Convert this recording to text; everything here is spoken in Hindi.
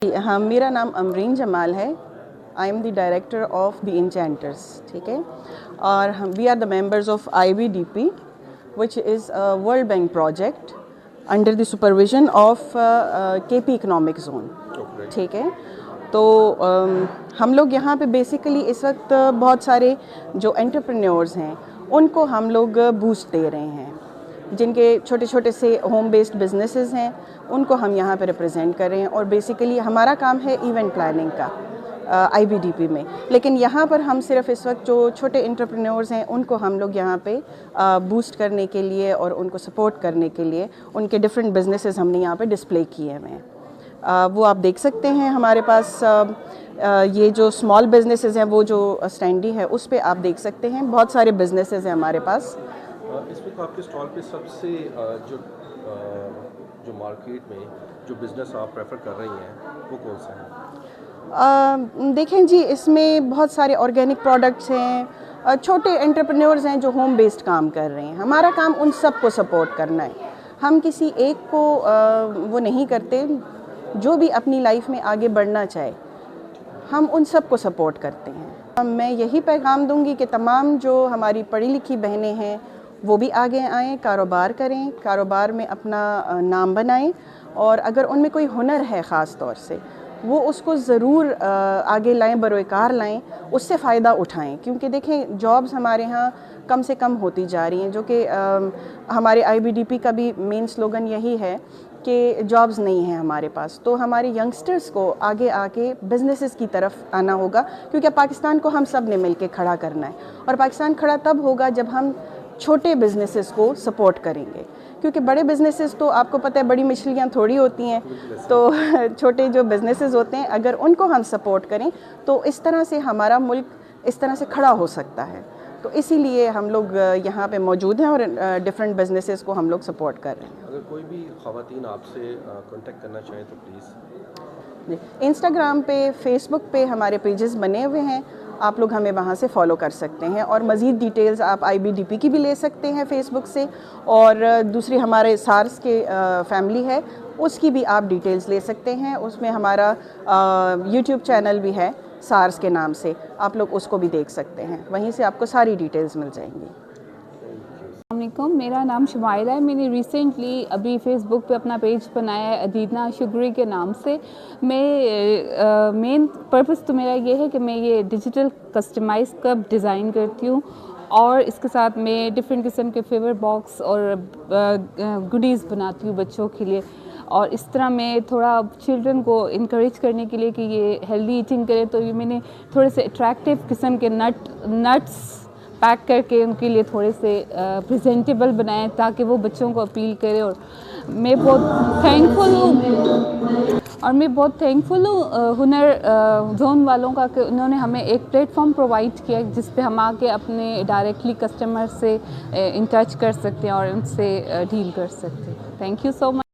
हाँ, मेरा नाम अमरीन जमाल है। I am the director of the enchanters, ठीक है। और हम we are the members of IBDP which is a world bank project under the supervision of KP economic zone, ठीक है। तो हम लोग यहाँ पे बेसिकली इस वक्त बहुत सारे जो एंटरप्रेन्योर्स हैं उनको हम लोग बूस्ट दे रहे हैं, जिनके छोटे छोटे से होम बेस्ड बिजनेसेस हैं उनको हम यहाँ पे रिप्रेजेंट कर रहे हैं। और बेसिकली हमारा काम है इवेंट प्लानिंग का IBDP में। लेकिन यहाँ पर हम सिर्फ इस वक्त जो छोटे एंटरप्रेन्योर्स हैं उनको हम लोग यहाँ पे बूस्ट करने के लिए और उनको सपोर्ट करने के लिए उनके डिफरेंट बिजनेसेस हमने यहाँ पे डिस्प्ले किए हुए हैं। वो आप देख सकते हैं हमारे पास ये जो स्मॉल बिजनेसेस हैं वो जो स्टैंडी है उस पर आप देख सकते हैं बहुत सारे बिजनेसेस हैं हमारे पास। इस वक्त आपके स्टॉल पे सबसे जो मार्केट में जो बिज़नेस आप प्रेफर कर रही हैं वो कौन सा है? देखें जी, इसमें बहुत सारे ऑर्गेनिक प्रोडक्ट्स हैं, छोटे एंटरप्रेन्योर्स हैं जो होम बेस्ड काम कर रहे हैं। हमारा काम उन सब को सपोर्ट करना है। हम किसी एक को वो नहीं करते, जो भी अपनी लाइफ में आगे बढ़ना चाहे हम उन सब को सपोर्ट करते हैं। मैं यही पैगाम दूंगी कि तमाम जो हमारी पढ़ी लिखी बहनें हैं वो भी आगे आएँ, कारोबार करें, कारोबार में अपना नाम बनाएं। और अगर उनमें कोई हुनर है ख़ास तौर से वो उसको ज़रूर आगे लाएं, बरोकार लाएं, उससे फ़ायदा उठाएं। क्योंकि देखें जॉब्स हमारे यहाँ कम से कम होती जा रही हैं, जो कि हमारे IBDP का भी मेन स्लोगन यही है कि जॉब्स नहीं हैं हमारे पास। तो हमारे यंगस्टर्स को आगे आके बिजनेसेस की तरफ आना होगा, क्योंकि पाकिस्तान को हम सब ने मिलके खड़ा करना है। और पाकिस्तान खड़ा तब होगा जब हम छोटे बिजनेसेस को सपोर्ट करेंगे, क्योंकि बड़े बिजनेसेस तो आपको पता है बड़ी मछलियाँ थोड़ी होती हैं। तो छोटे जो बिजनेसेस होते हैं अगर उनको हम सपोर्ट करें तो इस तरह से हमारा मुल्क इस तरह से खड़ा हो सकता है। तो इसीलिए हम लोग यहाँ पे मौजूद हैं और डिफरेंट बिजनेसेस को हम लोग सपोर्ट कर रहे हैं। अगर कोई भी ख़वातीन आपसे कांटेक्ट करना चाहे तो प्लीज़। इंस्टाग्राम पे, फेसबुक पे हमारे पेजेस बने हुए हैं, आप लोग हमें वहाँ से फॉलो कर सकते हैं। और मज़ीद डिटेल्स आप IBDP की भी ले सकते हैं फेसबुक से, और दूसरी हमारे SARS के फैमिली है उसकी भी आप डिटेल्स ले सकते हैं। उसमें हमारा YouTube चैनल भी है SARS के नाम से, आप लोग उसको भी देख सकते हैं, वहीं से आपको सारी डिटेल्स मिल जाएंगी। अस्सलामुअलैकुम, मेरा नाम शुमाइला है। मैंने रिसेंटली अभी फ़ेसबुक पे अपना पेज बनाया है अदीना शुगरी के नाम से। मैं मेन पर्पस तो मेरा ये है कि मैं ये डिजिटल कस्टमाइज़ कप डिज़ाइन करती हूँ, और इसके साथ मैं डिफरेंट किस्म के फेवर बॉक्स और गुडीज़ बनाती हूँ बच्चों के लिए। और इस तरह मैं थोड़ा चिल्ड्रन को इनक्रेज करने के लिए कि ये हेल्दी ईटिंग करें, तो ये मैंने थोड़े से अट्रैक्टिव किस्म के नट्स पैक करके उनके लिए थोड़े से प्रेजेंटेबल बनाएं ताकि वो बच्चों को अपील करे। और मैं बहुत थैंकफुल हूँ हुनर जोन वालों का कि उन्होंने हमें एक प्लेटफॉर्म प्रोवाइड किया जिस पे हम आके अपने डायरेक्टली कस्टमर से इन टच कर सकते हैं और उनसे डील कर सकते हैं। Thank you so much.